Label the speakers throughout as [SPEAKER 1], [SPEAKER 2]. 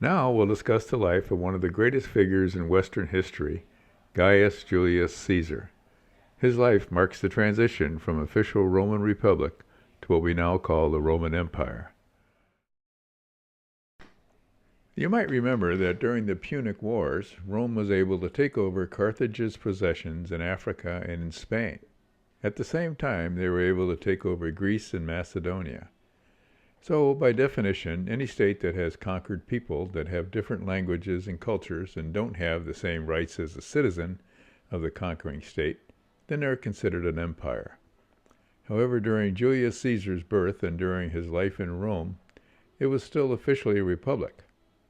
[SPEAKER 1] Now we'll discuss the life of one of the greatest figures in Western history, Gaius Julius Caesar. His life marks the transition from official Roman Republic to what we now call the Roman Empire. You might remember that during the Punic Wars, Rome was able to take over Carthage's possessions in Africa and in Spain. At the same time, they were able to take over Greece and Macedonia. So, by definition, any state that has conquered people that have different languages and cultures and don't have the same rights as a citizen of the conquering state, then they're considered an empire. However, during Julius Caesar's birth and during his life in Rome, it was still officially a republic,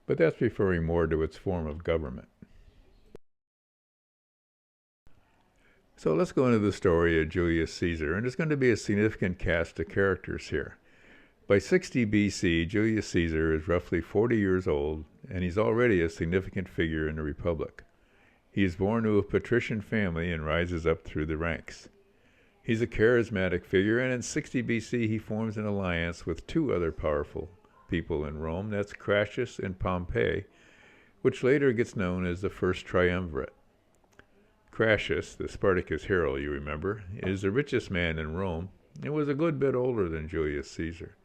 [SPEAKER 1] but that's referring more to its form of government. So let's go into the story of Julius Caesar, and there's going to be a significant cast of characters here. By 60 BC, Julius Caesar is roughly 40 years old, and he's already a significant figure in the Republic. He is born to a patrician family and rises up through the ranks. He's a charismatic figure, and in 60 BC he forms an alliance with two other powerful people in Rome, that's Crassus and Pompey, which later gets known as the First Triumvirate. Crassus, the Spartacus hero you remember, is the richest man in Rome and was a good bit older than Julius Caesar.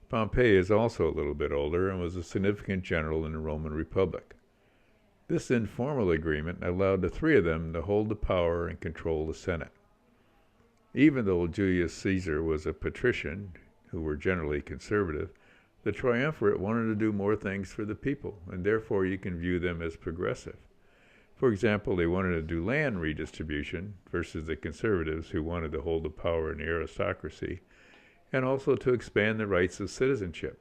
[SPEAKER 1] Pompey is also a little bit older and was a significant general in the Roman Republic. This informal agreement allowed the three of them to hold the power and control the Senate. Even though Julius Caesar was a patrician, who were generally conservative, the triumvirate wanted to do more things for the people, and therefore you can view them as progressive. For example, they wanted to do land redistribution versus the conservatives who wanted to hold the power in the aristocracy, and also to expand the rights of citizenship.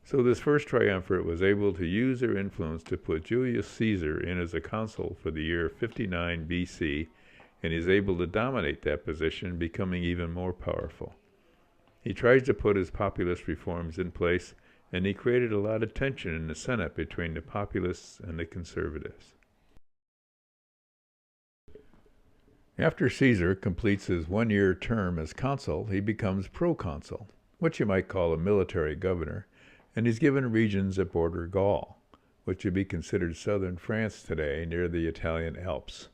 [SPEAKER 1] So this first triumvirate was able to use their influence to put Julius Caesar in as a consul for the year 59 BC, and is able to dominate that position, becoming even more powerful. He tries to put his populist reforms in place, and he created a lot of tension in the Senate between the populists and the conservatives. After Caesar completes his one-year term as consul, he becomes proconsul, which you might call a military governor, and he's given regions that border Gaul, which would be considered southern France today, near the Italian Alps.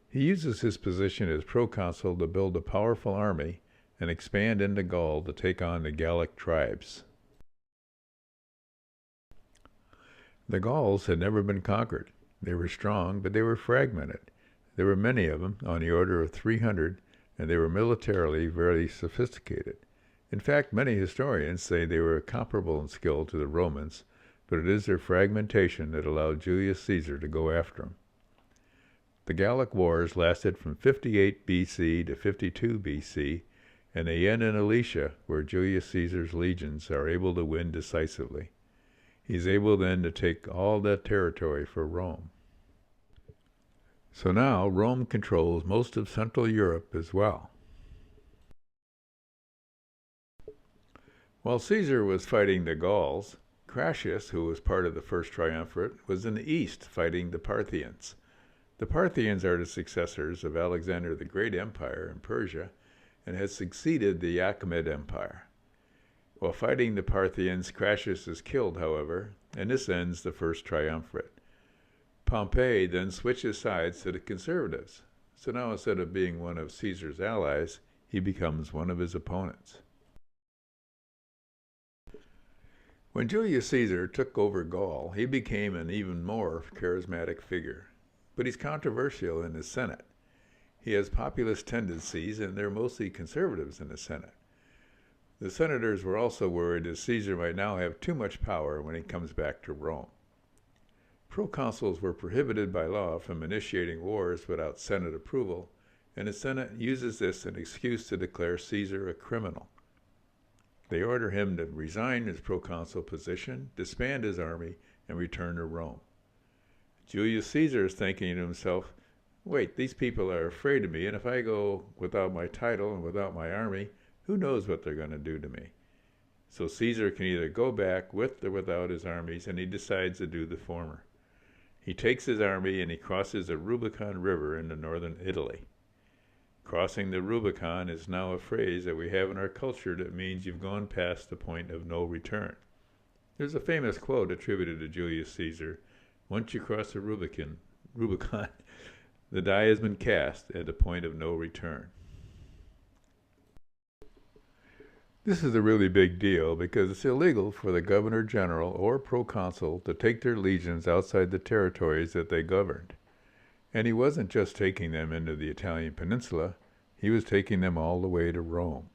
[SPEAKER 1] He uses his position as proconsul to build a powerful army and expand into Gaul to take on the Gallic tribes. The Gauls had never been conquered. They were strong, but they were fragmented. There were many of them, on the order of 300, and they were militarily very sophisticated. In fact, many historians say they were comparable in skill to the Romans, but it is their fragmentation that allowed Julius Caesar to go after them. The Gallic Wars lasted from 58 BC to 52 BC, and they end in Alesia, where Julius Caesar's legions are able to win decisively. He's able then to take all that territory for Rome. So now Rome controls most of Central Europe as well. While Caesar was fighting the Gauls, Crassus, who was part of the First Triumvirate, was in the east fighting the Parthians. The Parthians are the successors of Alexander the Great Empire in Persia and had succeeded the Achaemenid Empire. While fighting the Parthians, Crassus is killed, however, and this ends the First Triumvirate. Pompey then switches sides to the conservatives, so now instead of being one of Caesar's allies, he becomes one of his opponents. When Julius Caesar took over Gaul, he became an even more charismatic figure, but he's controversial in the Senate. He has populist tendencies, and they're mostly conservatives in the Senate. The senators were also worried that Caesar might now have too much power when he comes back to Rome. Proconsuls were prohibited by law from initiating wars without Senate approval, and the Senate uses this as an excuse to declare Caesar a criminal. They order him to resign his proconsul position, disband his army, and return to Rome. Julius Caesar is thinking to himself, wait, these people are afraid of me, and if I go without my title and without my army, who knows what they're going to do to me? So Caesar can either go back with or without his armies, and he decides to do the former. He takes his army and he crosses the Rubicon River into northern Italy. Crossing the Rubicon is now a phrase that we have in our culture that means you've gone past the point of no return. There's a famous quote attributed to Julius Caesar: "Once you cross the Rubicon, the die has been cast at the point of no return." This is a really big deal because it's illegal for the governor general or proconsul to take their legions outside the territories that they governed. And he wasn't just taking them into the Italian peninsula, he was taking them all the way to Rome.